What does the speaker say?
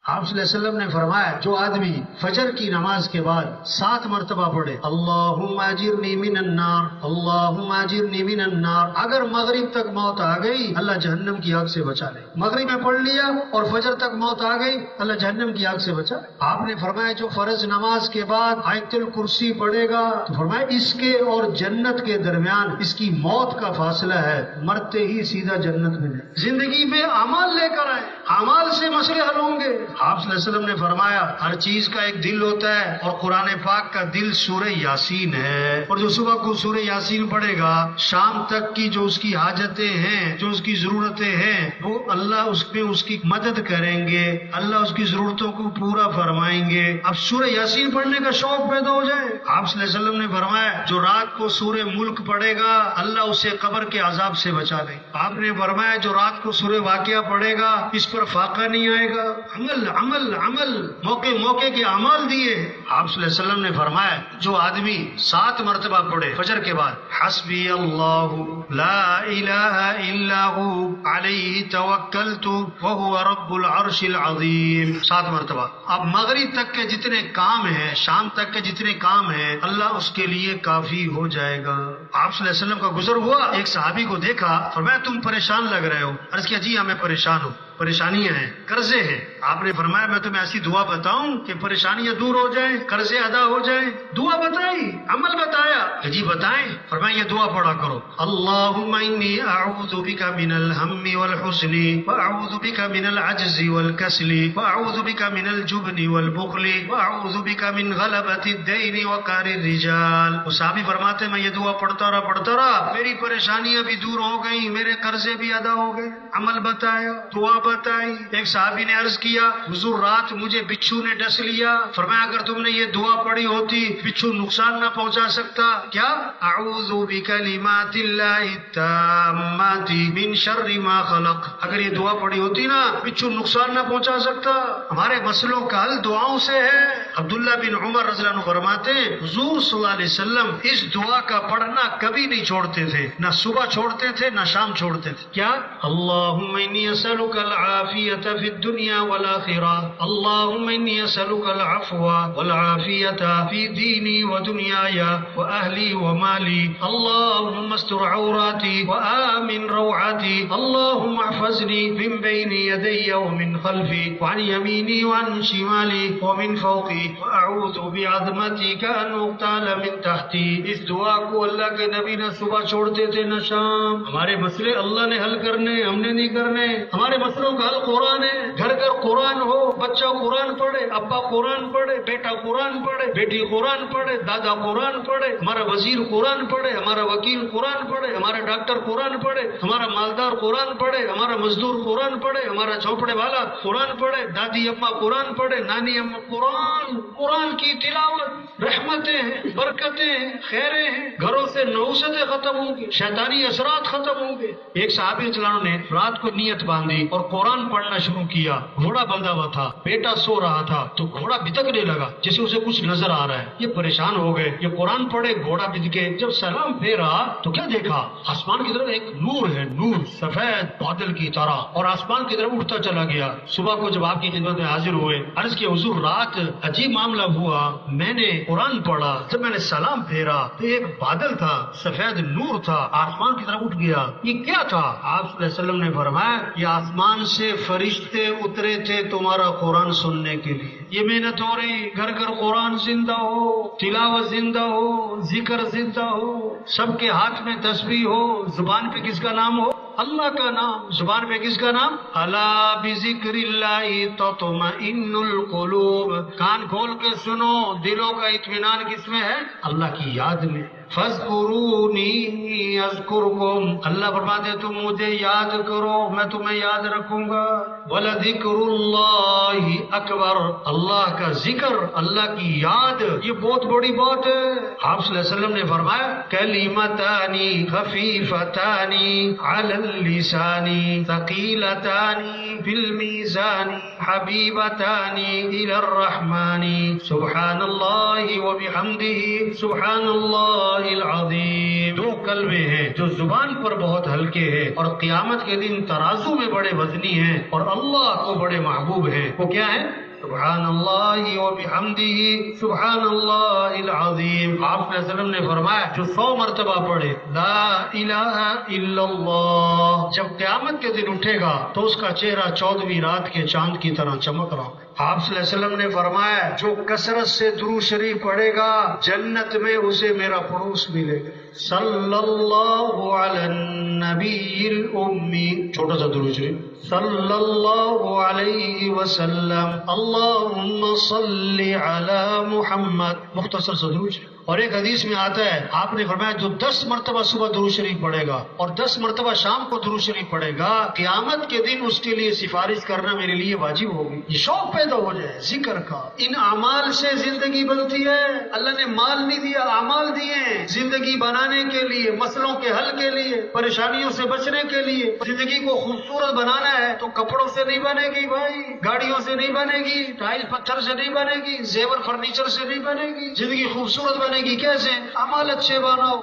آپ صلی اللہ علیہ وسلم نے فرمایا جو آدمی فجر کی نماز کے بعد 7 مرتبہ پڑھے اللہم اجرنی من النار اللہم اجرنی من النار، اگر مغرب تک موت آ گئی اللہ جہنم کی آگ سے بچا لے۔ مغرب میں پڑھ لیا اور فجر تک موت آ گئی اللہ جہنم کی آگ سے بچا لے۔ آپ نے فرمایا جو فرض نماز کے بعد آیت الکرسی پڑھے گا تو فرمایا اس کے اور جنت کے درمیان اس کی موت کا فاصلہ ہے، مرتے ہی سیدھا جنت میں جائے۔ زندگی میں اعمال لے کر آئے، اعمال سے مسئلے حل ہوں گے۔ آپ صلی اللہ علیہ وسلم نے فرمایا ہر چیز کا ایک دل ہوتا ہے اور قرآن پاک کا دل سورہ یاسین ہے، اور جو صبح کو سورہ یاسین پڑھے گا شام تک کی جو اس کی حاجتیں ہیں، جو اس کی ضرورتیں ہیں، وہ اللہ اس پہ اس کی مدد کریں گے، اللہ اس کی ضرورتوں کو پورا فرمائیں گے۔ اب سورہ یاسین پڑھنے کا شوق پیدا ہو جائے۔ آپ صلی اللہ علیہ وسلم نے فرمایا جو رات کو سورہ ملک پڑھے گا اللہ اسے قبر کے عذاب سے بچا لے۔ آپ نے فرمایا جو رات کو سورہ واقعہ پڑھے گا اس پر فاقہ نہیں آئے گا۔ عمل عمل عمل، موقع موقع کے اعمال دیے۔ آپ صلی اللہ علیہ وسلم نے فرمایا جو آدمی 7 مرتبہ پڑھے فجر کے بعد حسبی اللہ لا الہ الا ہو علیہ توکلت وہو رب العرش العظیم 7 مرتبہ، اب مغرب تک کے جتنے کام ہیں، شام تک کے جتنے کام ہیں اللہ اس کے لیے کافی ہو جائے گا۔ آپ صلی اللہ علیہ وسلم کا گزر ہوا، ایک صحابی کو دیکھا، فرمایا تم پریشان لگ رہے ہو۔ عرض کیا جی میں پریشان ہوں، پریشانیاں ہیں، قرضے ہیں۔ آپ نے فرمایا میں تمہیں ایسی دعا بتاؤں کہ پریشانیاں دور ہو جائیں، قرضے ادا ہو جائیں؟ دعا بتائی، عمل بتایا کہ جی بتائیں۔ فرمایا یہ دعا پڑھا کرو اللہم انی اعوذ بک من الہم والحزن واعوذ بک من العجز والکسل واعوذ بک من الجبن والبخل واعوذ بک من غلبۃ الدین وقہر الرجال۔ وہ صحابی فرماتے میں یہ دعا پڑھتا رہا، میری پریشانیاں بھی دور ہو گئیں، میرے قرضے بھی ادا ہو گئے۔ عمل بتایا، دعا بتائی۔ ایک صحابی نے عرض کیا حضور رات مجھے بچھو نے ڈس لیا، فرمایا اگر تم نے یہ دعا پڑھی ہوتی بچھو نقصان نہ پہنچا سکتا۔ کیا؟ اعوذ بکلمات اللہ التامات من شر ما خلق، اگر یہ دعا پڑھی ہوتی نا بچھو نقصان نہ پہنچا سکتا۔ ہمارے مسئلوں کا حل دعاؤں سے ہے۔ عبداللہ بن عمر رضی اللہ عنہ فرماتے ہیں حضور صلی اللہ علیہ وسلم اس دعا کا پڑھنا کبھی نہیں چھوڑتے تھے، نہ صبح چھوڑتے تھے نہ شام چھوڑتے تھے۔ کیا؟ اللہم انی اسألک العافیۃ فی الدنیا والآخرہ، اللہم انی اسألک العفو والعافیۃ فی دینی ودنیای واہلی ومالی، اللہم استر عوراتی وآمن روعاتی، اللہم احفظنی من بین یدی ومن خلفی وعن یمینی وعن شمالی ومن فوقی واعوذ بعظمتک ان اغتال من تحتی۔ اس دعا کو اللہ کے نبی نہ صبح چھوڑتے تھے نہ شام۔ ہمارے مسئلے اللہ نے حل کرنے، ہم نے نہیں کرنے۔ ہمارے مسئلوں کا حل قرآن ہے۔ گھر گھر قرآن ہو، بچہ قرآن پڑھے، ابا قرآن پڑھے، بیٹا قرآن پڑھے، بیٹی قرآن پڑھے، دادا قرآن پڑھے، ہمارا وزیر قرآن پڑھے، ہمارا وکیل قرآن پڑھے، ہمارا ڈاکٹر قرآن پڑھے، ہمارا مالدار قرآن پڑھے، ہمارا مزدور قرآن پڑھے، ہمارا جھونپڑے والا قرآن پڑھے، دادی اماں قرآن پڑھے، نانی اماں قرآن کی تلاوت، رحمتیں ہیں، برکتیں ہیں، خیریں ہیں، گھروں سے نحوستیں ختم ہوں گی، شیطانی اثرات ختم ہوں گے۔ ایک صحابی رضی اللہ عنہ نے رات کو نیت باندھی اور قرآن پڑھنا شروع کیا۔ گھوڑا بندھا ہوا تھا، بیٹا سو رہا تھا تو گھوڑا بتکنے لگا جیسے اسے کچھ نظر آ رہا ہے۔ یہ پریشان ہو گئے، یہ قرآن پڑھے گھوڑا بتکے۔ جب سلام پھیرا تو کیا دیکھا؟ آسمان کی طرف ایک نور ہے، نور سفید بادل کی طرح، اور آسمان کی طرف اٹھتا چلا گیا۔ صبح کو جب آپ کی خدمت میں حاضر ہوئے عرض کیا حضور رات عجیب معاملہ ہوا، میں نے قرآن پڑھا، جب میں نے سلام پھیرا تو ایک بادل تھا، سفید نور تھا، آسمان کی طرف اٹھ گیا۔ یہ کیا تھا؟ آپ صلی اللہ علیہ وسلم نے فرمایا یہ آسمان سے فرشتے اترے تھے تمہارا قرآن سننے کے لیے۔ یہ محنت ہو رہی، گھر گھر قرآن زندہ ہو، تلاوت زندہ ہو، ذکر زندہ ہو، سب کے ہاتھ میں تسبیح ہو، زبان پہ کس کا نام ہو؟ اللہ کا نام۔ زبان پہ کس کا نام؟ الا بذکر اللہ تطمئن القلوب۔ کان کھول کے سنو، دلوں کا اطمینان کس میں ہے؟ اللہ کی یاد میں۔ فاذکرونی اذکرکم، اللہ فرماتے تم مجھے یاد کرو میں تمہیں یاد رکھوں گا۔ ولذکر اللہ اکبر، اللہ کا ذکر، اللہ کی یاد یہ بہت بڑی بات ہے۔ آپ صلی اللہ علیہ وسلم نے فرمایا کلمتان خفیفتان علی اللسان ثقیلتان فی المیزان حبیبتان الی الرحمن سبحان اللہ وبحمدہ سبحان اللہ العظیم۔ دو کلمے ہیں جو زبان پر بہت ہلکے ہیں اور قیامت کے دن ترازو میں بڑے وزنی ہیں اور اللہ کو بڑے محبوب ہیں۔ وہ کیا ہے؟ سبحان اللہ و بحمدہ سبحان اللہ العظیم۔ آپ صلی اللہ علیہ وسلم نے فرمایا جو 100 مرتبہ پڑھے لا الہ الا اللہ، جب قیامت کے دن اٹھے گا تو اس کا چہرہ 14ویں رات کے چاند کی طرح چمک رہا ہے۔ آپ صلی اللہ علیہ وسلم نے فرمایا جو کثرت سے درود شریف پڑھے گا جنت میں اسے میرا پڑوس ملے گا۔ صلی اللہ علی النبی الامی، چھوٹا سا درود شریف، صلی اللہ علیہ وسلم اللہم صلی علی محمد، مختصر سا درود شریف۔ اور ایک حدیث میں آتا ہے آپ نے فرمایا جو 10 مرتبہ صبح درود شریف پڑھے گا اور 10 مرتبہ شام کو درود شریف پڑھے گا قیامت کے دن اس کے لیے سفارش کرنا میرے لیے واجب ہوگی۔ یہ شوق پیدا ہو جائے ذکر کا۔ ان اعمال سے زندگی بنتی ہے۔ اللہ نے مال نہیں دیا، اعمال دیے زندگی بنانے کے لیے، مسئلوں کے حل کے لیے، پریشانیوں سے بچنے کے لیے۔ زندگی کو خوبصورت بنانا ہے تو کپڑوں سے نہیں بنے گی بھائی، گاڑیوں سے نہیں بنے گی، ٹائل پتھر سے نہیں بنے گی، زیور فرنیچر سے نہیں بنے گی۔ زندگی خوبصورت بنے گی کیسے؟ اعمال اچھے بناؤ۔